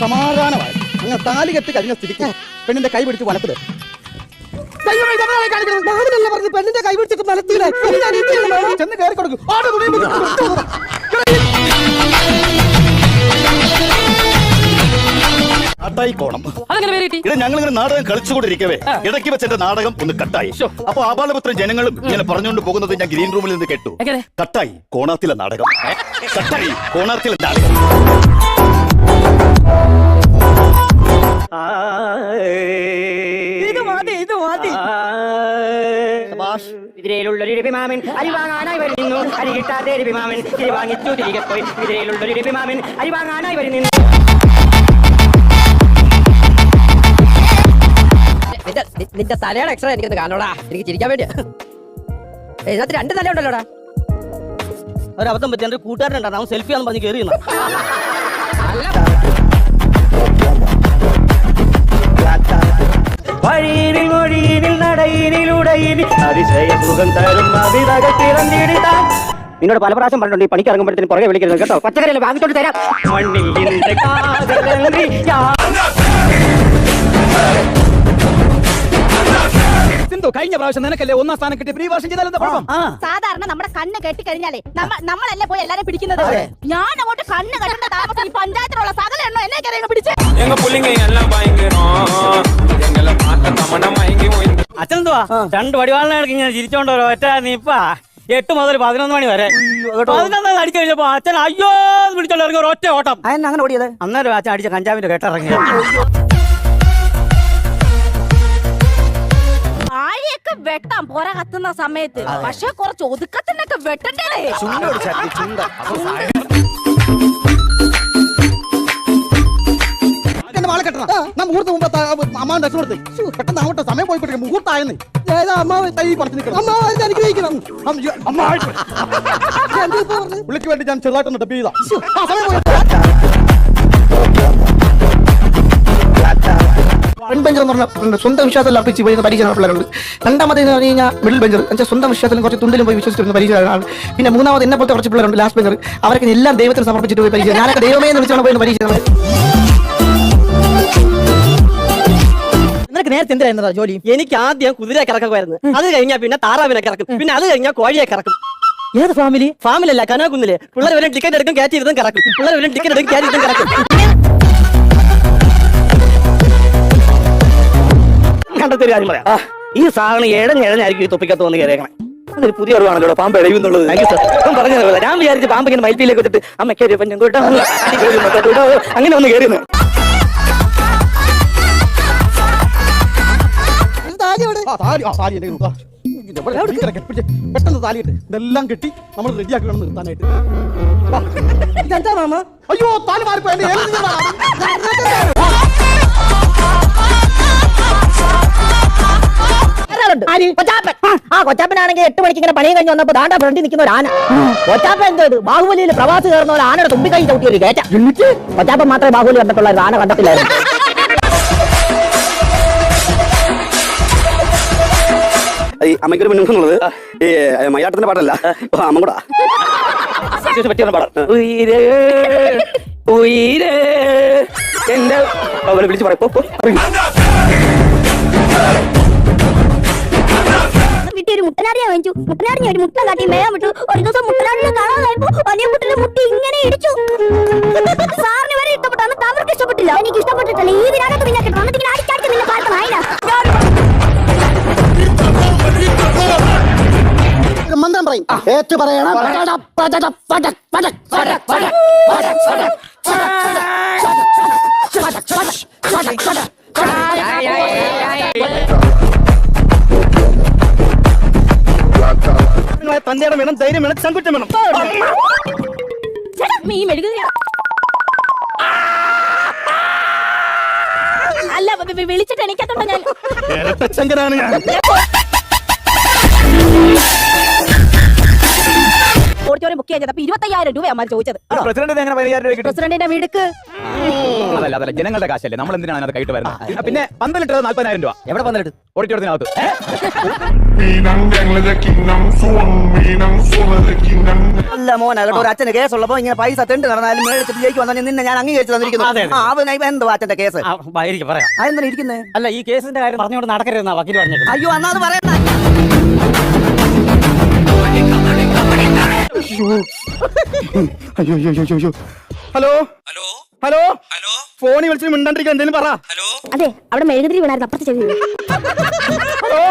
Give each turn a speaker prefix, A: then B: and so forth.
A: സമാധാനമായി. അങ്ങനെ താലി കെട്ടി കഴിഞ്ഞ സ്ഥിതിക്ക് പെണ്ണിന്റെ കൈ പിടിച്ച് വലപ്പത്.
B: പെണ്ണിന്റെ കൈ പിടിച്ചിട്ട് മലത്തില്ല.
A: ചെന്ന് കയറി കൊടുക്കും. ഞങ്ങളിങ്ങനെ നാടകം കളിച്ചുകൊണ്ടിരിക്കവേ ഇടയ്ക്ക് വെച്ച് എന്റെ നാടകം ഒന്ന് കട്ടായി. അപ്പൊ ആപാലപുത്രം ജനങ്ങളും ഇങ്ങനെ പറഞ്ഞുകൊണ്ട് പോകുന്നത് ഞാൻ ഗ്രീൻ റൂമിൽ നിന്ന് കേട്ടു. കട്ടായി കോണാത്തിലെ നാടകം. കട്ടായി കോണാത്തിലെ നാടകം.
C: ഇതിലുള്ളൊരു രവിമാമൻ അരി വാങ്ങാനായി വരുന്നു. അരി കിട്ടാതെ രവിമാമൻ തിരി വാങ്ങിച്ചു തിരികെ പോയി. ഇതിലുള്ളൊരു രവിമാമൻ അരി വാങ്ങാനായി വരുന്നു.
B: നിന്റെ തലയുടെ എക്സ്ട്രാ എനിക്കൊന്ന് കാണോടാ. എനിക്ക് ചിരിക്കാൻ വേണ്ടിയാ. ഇതിനകത്ത് 2 തല ഉണ്ടല്ലോടാ.
C: ഒരബദ്ധം പറ്റി എന്റെ കൂട്ടുകാരനുണ്ടായിരുന്നു. അവൻ സെൽഫി ആണെന്ന് പറഞ്ഞ് കയറിയുന്നു. വഴിയിൽ മൊഴിയിൽ നടയിലുടയിൽ അതിശയ സുഖം തരും അഭിതകത്തിറങ്ങിയിടാൻ. നിന്നോട് പല പ്രാവശ്യം പറഞ്ഞിട്ടുണ്ട് ഈ പണിക്ക് ഇറങ്ങുമ്പോഴത്തേന് പുറകെ വിളിക്കരുത് കേട്ടോ. പച്ചക്കറിയല്ലേ വാങ്ങിച്ചോണ്ട് തരാം.
A: കഴിഞ്ഞ പ്രാവശ്യം നിനക്കല്ലേ 1ാം സ്ഥാനം കിട്ടി. പ്രീ വാഷം ചെയ്താൽ
D: സാധാരണ നമ്മുടെ കണ്ണ് കെട്ടിക്കഴിഞ്ഞാലേ നമ്മളല്ലേ പോയി എല്ലാരും പിടിക്കുന്നത്. ഞാൻ അങ്ങോട്ട് കണ്ണ് കെട്ടേണ്ട താമസം ഈ പഞ്ചായത്തിലുള്ള സകല എണ്ണോ എന്നെ കയറി പിടിച്ചേ.
C: അച്ഛനെന്തുവാ 2 വടിവാളിനെ ഇങ്ങനെ ചിരിച്ചോണ്ടോ ഒറ്റ നീപ്പാ 8 മുതൽ 11 മണി വരെ 11 അടിച്ചു കഴിഞ്ഞപ്പോ അച്ഛൻ അയ്യോ പിടിച്ചോണ്ട് ഇറങ്ങി ഒറ്റ ഓട്ടം.
B: അങ്ങനെ ഓടിയത്
C: അന്നേരം അച്ഛൻ അടിച്ച കഞ്ചാവിന്റെ കേട്ടിറങ്ങി.
D: ആഴിയൊക്കെ വെട്ടാം പോരാ കത്തുന്ന സമയത്ത്. പക്ഷെ കുറച്ച് ഒതുക്കത്തിനൊക്കെ വെട്ടണ്ടേ.
A: മുഹൂർത്ത മുമ്പ് അമ്മാവിന്റെ അച്ഛൻ കൊടുത്ത് പെട്ടെന്ന് അങ്ങോട്ട് സമയം പോയിക്കൊണ്ടിരിക്കും. മുഹൂർത്തായെന്ന് പുള്ളിക്ക് വേണ്ടി ഞാൻ ചെറുതായിട്ടൊന്ന് ഡബ് ചെയ്താ.
E: പെൺബെഞ്ചർ എന്ന് പറഞ്ഞാൽ സ്വന്തം വിശ്വാസത്തിൽ അർപ്പിച്ച് പോയിരുന്ന പരീക്ഷ പിള്ളേരുണ്ട്. രണ്ടാമത് പറഞ്ഞു കഴിഞ്ഞാൽ മിഡിൽ ബെഞ്ചർ എന്നുവെച്ചാൽ സ്വന്തം വിശ്വാസത്തിലും കുറച്ച് തുണ്ടിലും പോയി വിശ്വസിച്ചിരുന്ന പരീക്ഷയാണ്. പിന്നെ മൂന്നാമത് എന്നെ പോലത്തെ കുറച്ച് പിള്ളേരുണ്ട് ലാസ്റ്റ് ബെഞ്ചർ. അവർക്ക് എല്ലാം ദൈവത്തിന് സമർപ്പിച്ചിട്ട് പോയി പരീക്ഷ. ഞാനൊക്കെ ദൈവമേ എന്ന് വിളിച്ചാണ് പോയിരുന്ന പരീക്ഷ.
B: നിനക്ക് നേരത്തെ എന്തിനായിരുന്നതാ ജോലി?
C: എനിക്ക് ആദ്യം കുതിരയെ കിറക്കുമായിരുന്നു. അത് കഴിഞ്ഞാൽ പിന്നെ താറാവിനെ കിറക്കും. പിന്നെ അത് കഴിഞ്ഞാൽ കോഴിയെ കിറക്കും.
B: ഏത് ഫാമിലി?
C: ഫാമിലല്ല കനാകുന്നില്ലേ. പിള്ളേർ വരെ ടിക്കറ്റ് എടുക്കും കയറ്റി ഇരുന്നും കിറക്കും. പിള്ളേർ വരെ ടിക്കറ്റ് എടുക്കും കയറ്റി ഇരുന്നും കിറക്കും. കണ്ടത്തൊരു കാര്യം പറയാം. ഈ സാധനം ഇഴഞ്ഞായിരിക്കും ഈ തൊപ്പിക്കത്ത് വന്ന് കയറിയേക്കണേ. അതൊരു പുതിയ അറിവാണല്ലോ പാമ്പ് എഴുതുന്നുള്ളത്. പറഞ്ഞത് ഞാൻ വിചാരിച്ചു പാമ്പ് ഇങ്ങനെ മൈൽപ്പിയിലേക്ക് വെച്ചിട്ട് അമ്മയ്ക്ക് പഞ്ഞം കൂട്ടാ അങ്ങനെ ഒന്ന് കയറിയെന്ന്.
A: പെട്ടെന്ന് താലിയിട്ട് ഇതെല്ലാം കെട്ടി നമ്മൾ റെഡിയാക്കി വേണം നിർത്താനായിട്ട്. അയ്യോ താലി മാറിപ്പോ.
B: കൊച്ചാപ്പനാണെങ്കിൽ 8 മണിക്ക് ഇങ്ങനെ പണിയും കഴിഞ്ഞ് വന്നപ്പോ ദാണ്ട ഫ്രണ്ടിൽ നിൽക്കുന്ന ഒരു ആന. കൊച്ചാപ്പ എന്തോ ബാഹുബലിയിൽ പ്രവാസി കയറുന്ന ഒരു ആനയുടെ തുമ്പി കൈ ചവിട്ടി ഒരു കയറ്റ. കൊച്ചാപ്പൻ മാത്രമേ ബാഹുബലി കണ്ടിട്ടുള്ളായിരുന്നു. ആന കണ്ടിട്ടില്ലായിരുന്നു.
E: അമ്മയ്ക്കൊരു മുന്നുള്ളത് ഈ മലയാളത്തിന്റെ പാട്ടല്ല അമ്മ കൂടാ പറ്റിയ പാടാം. എന്റെ വിളിച്ചു പറയും
D: വീട്ടിൽ ഒരു മുട്ടനാടിയെ വാങ്ങിച്ചു. മുട്ടനാടിനെ ഒരു മുട്ട കാട്ടി മേയാൻ വിട്ടു. ഒരു ദിവസം മുട്ടനാടിനെ കാണാതായപ്പോ വലിയ മുട്ടന്റെ മുട്ടി ഇങ്ങനെ ഇടിച്ചു. സാറിന് വരെ ഇഷ്ടപ്പെട്ടു. എന്നിട്ട് അവർക്ക് ഇഷ്ടപ്പെട്ടില്ല. എനിക്ക് ഇഷ്ടപ്പെട്ടിട്ടില്ല. ഇതിനകത്ത് പിന്നെ കിട്ടണം. എന്നിട്ട് ഇങ്ങനെ അടിച്ചടിച്ച് നിന്നെ കാലത്ത് ആയില്ല.
E: മന്ത്രം പറയും ഏറ്റു പറയണം.
A: തന്റെ വേണം ധൈര്യം വേണം ചങ്കുറ്റം വേണം.
D: അല്ല വിളിച്ചിട്ട് എനിക്കത്തോണ്ട ഞാൻ
A: ഇരട്ടച്ചങ്കനാണ് ഞാൻ.
F: ഓഡിറ്റോറിയം ബുക്ക് ചെയ്തത്. അപ്പൊ 25,000 രൂപ അമ്മ ചോദിച്ചത്.
G: പ്രസിഡന്റ് എങ്ങനെ 15,000 രൂപ കിട്ടും?
F: പ്രസിഡന്റിന്റെ വീടുക്ക്
G: അതല്ല ജനങ്ങളുടെ കാശല്ലേ, നമ്മൾ എന്തിനാണ് അതിനകത്ത് കൈയിട്ട് വരുന്നത്? പിന്നെ പന്തലിട്ടത് 40,000 രൂപ.
C: എവിടെ പന്തലിട്ട്?
G: ഓഡിറ്റോറിയത്തിനകത്ത്.
C: അല്ല മോനെ കേട്ടോ, ഒരു അച്ഛന്റെ കേസ് ഉള്ളപ്പോ ഇങ്ങനെ പൈസ തെണ്ട് നടന്നാലും മേടിച്ചിട്ട് ജയിക്ക് വന്നാൽ നിന്നെ ഞാൻ അംഗീകരിച്ചു തന്നിരിക്കുന്നു. എന്തോ അച്ഛന്റെ കേസ്
B: പറയാം.
C: അതെന്താ ഇരിക്കുന്നത്?
B: അല്ല, ഈ കേസിന്റെ കാര്യം പറഞ്ഞുകൊണ്ട് നടക്കരുതെന്നാ വക്കീൽ പറഞ്ഞത്.
C: അയ്യോ അന്നാ അത് പറയണ്ട.
G: ഹലോ ഹലോ ഹലോ ഹലോ, ഫോണിൽ വിളിച്ചിട്ട് മിണ്ടാണ്ടിരിക്കാൻ എന്തെങ്കിലും പറ.
D: അതെ, അവിടെ മെഴുകുതിരി വീണായിരുന്നു, അപ്പുറത്ത് ചെവി.
G: ഹലോ